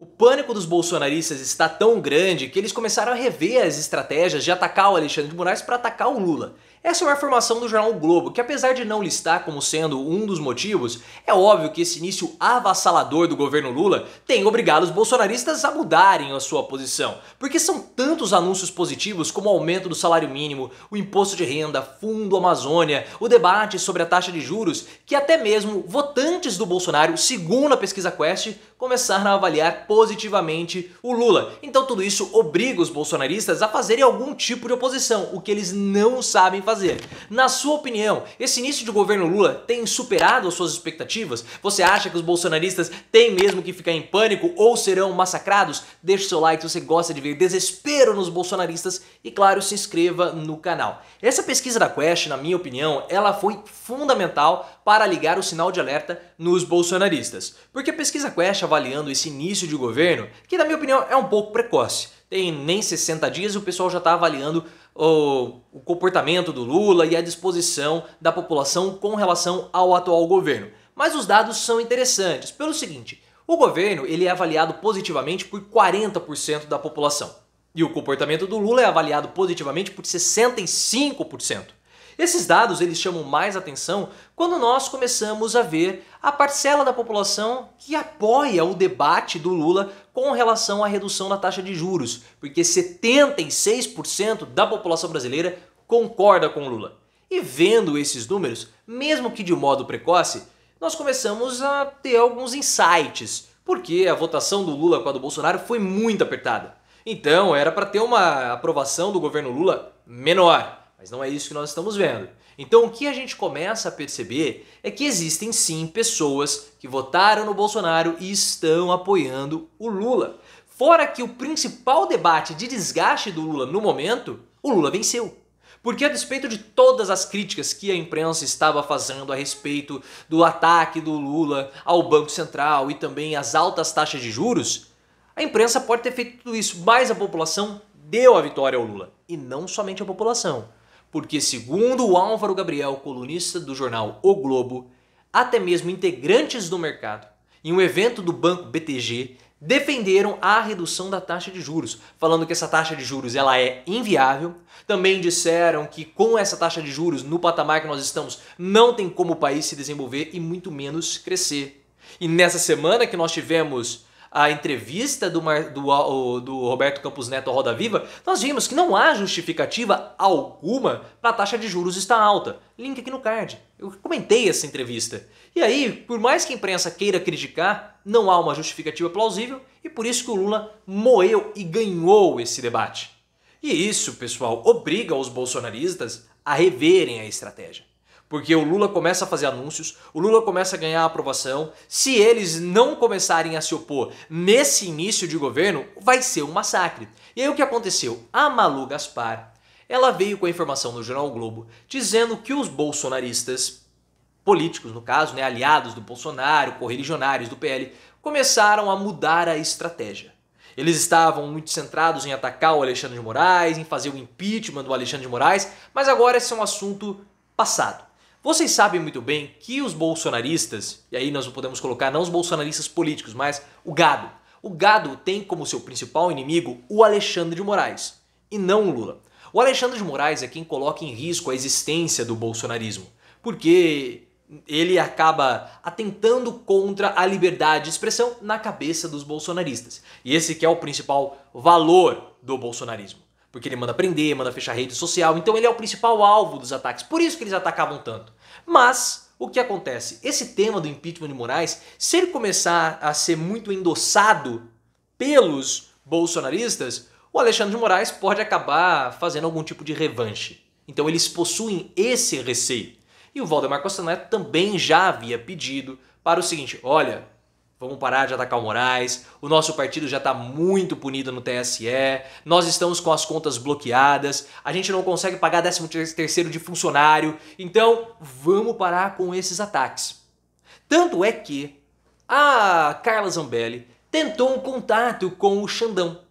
O pânico dos bolsonaristas está tão grande que eles começaram a rever as estratégias de atacar o Alexandre de Moraes para atacar o Lula. Essa é uma informação do jornal o Globo, que apesar de não listar como sendo um dos motivos, é óbvio que esse início avassalador do governo Lula tem obrigado os bolsonaristas a mudarem a sua posição. Porque são tantos anúncios positivos como o aumento do salário mínimo, o imposto de renda, Fundo Amazônia, o debate sobre a taxa de juros, que até mesmo votantes do Bolsonaro, segundo a pesquisa Quest, começaram a avaliar positivamente o Lula. Então tudo isso obriga os bolsonaristas a fazerem algum tipo de oposição, o que eles não sabem fazer. Na sua opinião, esse início de governo Lula tem superado as suas expectativas? Você acha que os bolsonaristas têm mesmo que ficar em pânico ou serão massacrados? Deixe seu like se você gosta de ver desespero nos bolsonaristas e claro, se inscreva no canal. Essa pesquisa da Quest, na minha opinião, ela foi fundamental para ligar o sinal de alerta nos bolsonaristas. Porque a pesquisa Quest avaliando esse início de governo, que na minha opinião é um pouco precoce, tem nem 60 dias e o pessoal já está avaliando o comportamento do Lula e a disposição da população com relação ao atual governo. Mas os dados são interessantes pelo seguinte, o governo ele é avaliado positivamente por 40% da população e o comportamento do Lula é avaliado positivamente por 65%. Esses dados eles chamam mais atenção quando nós começamos a ver a parcela da população que apoia o debate do Lula com relação à redução da taxa de juros, porque 76% da população brasileira concorda com o Lula. E vendo esses números, mesmo que de modo precoce, nós começamos a ter alguns insights, porque a votação do Lula com a do Bolsonaro foi muito apertada. Então era para ter uma aprovação do governo Lula menor. Mas não é isso que nós estamos vendo. Então o que a gente começa a perceber é que existem sim pessoas que votaram no Bolsonaro e estão apoiando o Lula. Fora que o principal debate de desgaste do Lula no momento, o Lula venceu. Porque a despeito de todas as críticas que a imprensa estava fazendo a respeito do ataque do Lula ao Banco Central e também às altas taxas de juros, a imprensa pode ter feito tudo isso, mas a população deu a vitória ao Lula. E não somente a população. Porque segundo o Álvaro Gabriel, colunista do jornal O Globo, até mesmo integrantes do mercado, em um evento do banco BTG, defenderam a redução da taxa de juros, falando que essa taxa de juros ela é inviável. Também disseram que com essa taxa de juros, no patamar que nós estamos, não tem como o país se desenvolver e muito menos crescer. E nessa semana que nós tivemos a entrevista do Roberto Campos Neto ao Roda Viva, nós vimos que não há justificativa alguma para a taxa de juros estar alta. Link aqui no card. Eu comentei essa entrevista. E aí, por mais que a imprensa queira criticar, não há uma justificativa plausível e por isso que o Lula moeu e ganhou esse debate. E isso, pessoal, obriga os bolsonaristas a reverem a estratégia. Porque o Lula começa a fazer anúncios, o Lula começa a ganhar aprovação. Se eles não começarem a se opor nesse início de governo, vai ser um massacre. E aí o que aconteceu? A Malu Gaspar, ela veio com a informação no jornal o Globo, dizendo que os bolsonaristas, políticos no caso, né, aliados do Bolsonaro, correligionários do PL, começaram a mudar a estratégia. Eles estavam muito centrados em atacar o Alexandre de Moraes, em fazer o impeachment do Alexandre de Moraes, mas agora esse é um assunto passado. Vocês sabem muito bem que os bolsonaristas, e aí nós podemos colocar não os bolsonaristas políticos, mas o gado. O gado tem como seu principal inimigo o Alexandre de Moraes, e não o Lula. O Alexandre de Moraes é quem coloca em risco a existência do bolsonarismo, porque ele acaba atentando contra a liberdade de expressão na cabeça dos bolsonaristas. E esse que é o principal valor do bolsonarismo. Porque ele manda prender, manda fechar rede social, então ele é o principal alvo dos ataques, por isso que eles atacavam tanto. Mas, o que acontece? Esse tema do impeachment de Moraes, se ele começar a ser muito endossado pelos bolsonaristas, o Alexandre de Moraes pode acabar fazendo algum tipo de revanche. Então eles possuem esse receio. E o Valdemar Costa Neto também já havia pedido para o seguinte, olha, vamos parar de atacar o Moraes, o nosso partido já está muito punido no TSE, nós estamos com as contas bloqueadas, a gente não consegue pagar 13º de funcionário, então vamos parar com esses ataques. Tanto é que a Carla Zambelli tentou um contato com o Xandão.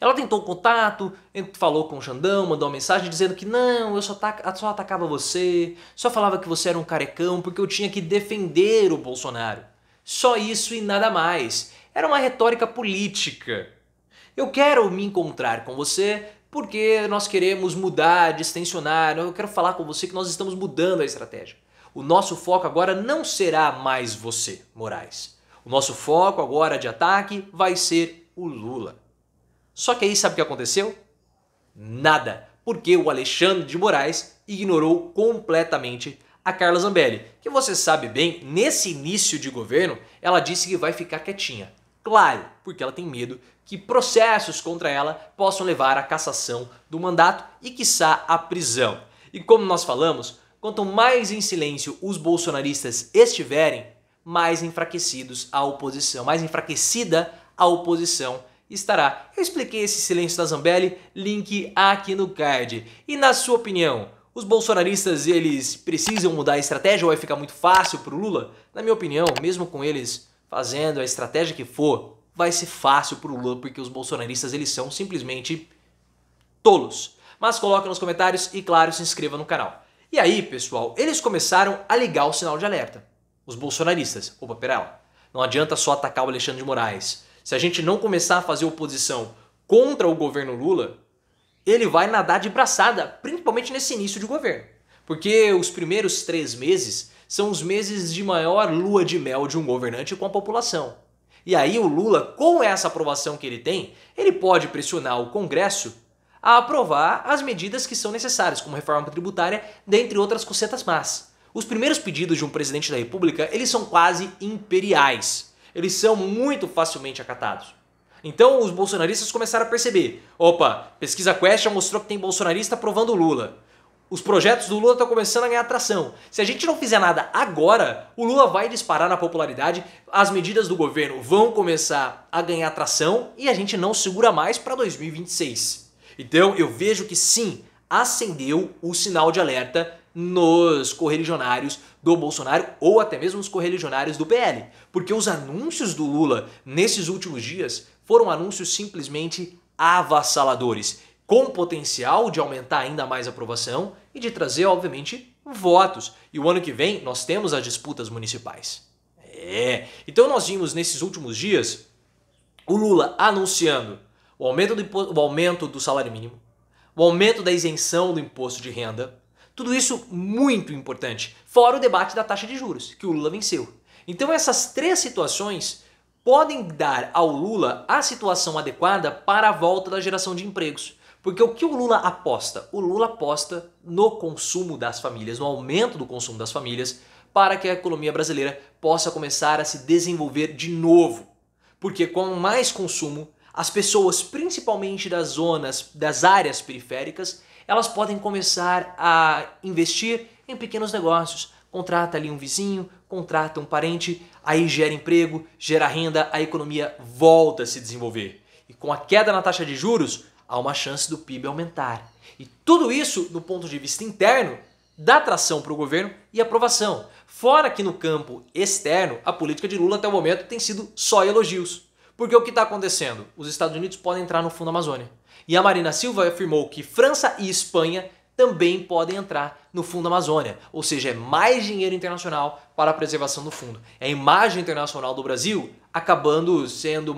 Ela tentou um contato, falou com o Xandão, mandou uma mensagem dizendo que não, eu só atacava você, só falava que você era um carecão porque eu tinha que defender o Bolsonaro. Só isso e nada mais. era uma retórica política. Eu quero me encontrar com você porque nós queremos mudar, distensionar, eu quero falar com você que nós estamos mudando a estratégia. O nosso foco agora não será mais você, Moraes. O nosso foco agora de ataque vai ser o Lula. Só que aí sabe o que aconteceu? Nada, porque o Alexandre de Moraes ignorou completamente a Carla Zambelli, que você sabe bem, nesse início de governo, ela disse que vai ficar quietinha. Claro, porque ela tem medo que processos contra ela possam levar à cassação do mandato e, quiçá, à prisão. E como nós falamos, quanto mais em silêncio os bolsonaristas estiverem, mais enfraquecidos a oposição, mais enfraquecida a oposição estará. Eu expliquei esse silêncio da Zambelli, link aqui no card. E na sua opinião, os bolsonaristas eles precisam mudar a estratégia ou vai ficar muito fácil para o Lula? Na minha opinião, mesmo com eles fazendo a estratégia que for, vai ser fácil para o Lula porque os bolsonaristas eles são simplesmente tolos. Mas coloque nos comentários e claro, se inscreva no canal. E aí, pessoal, eles começaram a ligar o sinal de alerta. Os bolsonaristas. Opa, pera lá. Não adianta só atacar o Alexandre de Moraes. Se a gente não começar a fazer oposição contra o governo Lula, ele vai nadar de braçada, principalmente nesse início de governo. Porque os primeiros 3 meses são os meses de maior lua de mel de um governante com a população. E aí o Lula, com essa aprovação que ele tem, ele pode pressionar o Congresso a aprovar as medidas que são necessárias, como reforma tributária, dentre outras cocetas más. Os primeiros pedidos de um presidente da República, eles são quase imperiais. Eles são muito facilmente acatados. Então os bolsonaristas começaram a perceber, opa, pesquisa Quest já mostrou que tem bolsonarista aprovando o Lula. Os projetos do Lula estão começando a ganhar atração. Se a gente não fizer nada agora, o Lula vai disparar na popularidade, as medidas do governo vão começar a ganhar atração e a gente não segura mais para 2026. Então eu vejo que sim, acendeu o sinal de alerta nos correligionários do Bolsonaro ou até mesmo nos correligionários do PL. Porque os anúncios do Lula nesses últimos dias foram anúncios simplesmente avassaladores, com potencial de aumentar ainda mais a aprovação e de trazer, obviamente, votos. E o ano que vem nós temos as disputas municipais. Então nós vimos nesses últimos dias o Lula anunciando o aumento do salário mínimo, o aumento da isenção do imposto de renda, tudo isso muito importante, fora o debate da taxa de juros, que o Lula venceu. Então essas 3 situações podem dar ao Lula a situação adequada para a volta da geração de empregos. Porque o que o Lula aposta? O Lula aposta no consumo das famílias, no aumento do consumo das famílias, para que a economia brasileira possa começar a se desenvolver de novo. Porque com mais consumo, as pessoas, principalmente das áreas periféricas, elas podem começar a investir em pequenos negócios. Contrata ali um vizinho, contrata um parente, aí gera emprego, gera renda, a economia volta a se desenvolver. E com a queda na taxa de juros, há uma chance do PIB aumentar. E tudo isso, do ponto de vista interno, dá tração para o governo e aprovação. Fora que no campo externo, a política de Lula até o momento tem sido só elogios. Porque o que está acontecendo? Os Estados Unidos podem entrar no Fundo Amazônia. E a Marina Silva afirmou que França e Espanha também podem entrar no Fundo Amazônia. Ou seja, é mais dinheiro internacional para a preservação do fundo. É a imagem internacional do Brasil acabando sendo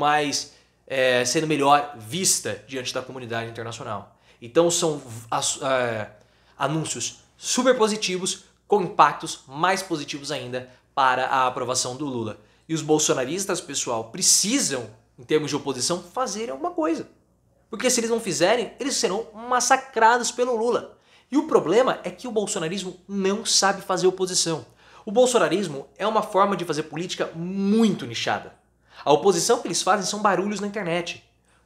melhor vista diante da comunidade internacional. Então são anúncios super positivos com impactos mais positivos ainda para a aprovação do Lula. E os bolsonaristas, pessoal, precisam, em termos de oposição, fazer alguma coisa. Porque se eles não fizerem, eles serão massacrados pelo Lula. E o problema é que o bolsonarismo não sabe fazer oposição. O bolsonarismo é uma forma de fazer política muito nichada. A oposição que eles fazem são barulhos na internet.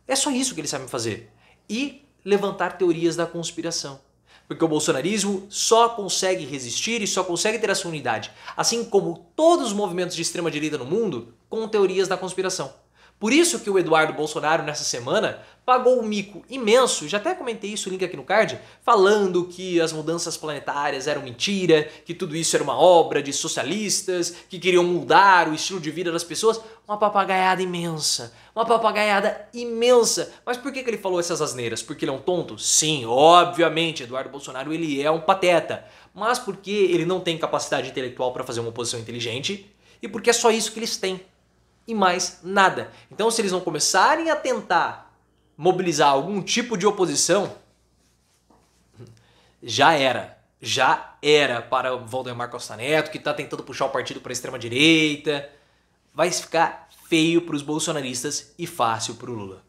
É só isso que eles sabem fazer. E levantar teorias da conspiração. Porque o bolsonarismo só consegue resistir e só consegue ter a sua unidade, assim como todos os movimentos de extrema direita no mundo, com teorias da conspiração. Por isso que o Eduardo Bolsonaro, nessa semana, pagou um mico imenso, já até comentei isso, link aqui no card, falando que as mudanças planetárias eram mentira, que tudo isso era uma obra de socialistas, que queriam mudar o estilo de vida das pessoas. Uma papagaiada imensa, uma papagaiada imensa. Mas por que ele falou essas asneiras? Porque ele é um tonto? Sim, obviamente, Eduardo Bolsonaro ele é um pateta. Mas porque ele não tem capacidade intelectual para fazer uma oposição inteligente e porque é só isso que eles têm. e mais nada. Então, se eles não começarem a tentar mobilizar algum tipo de oposição, já era. Já era para o Valdemar Costa Neto, que está tentando puxar o partido para a extrema-direita. Vai ficar feio para os bolsonaristas e fácil para o Lula.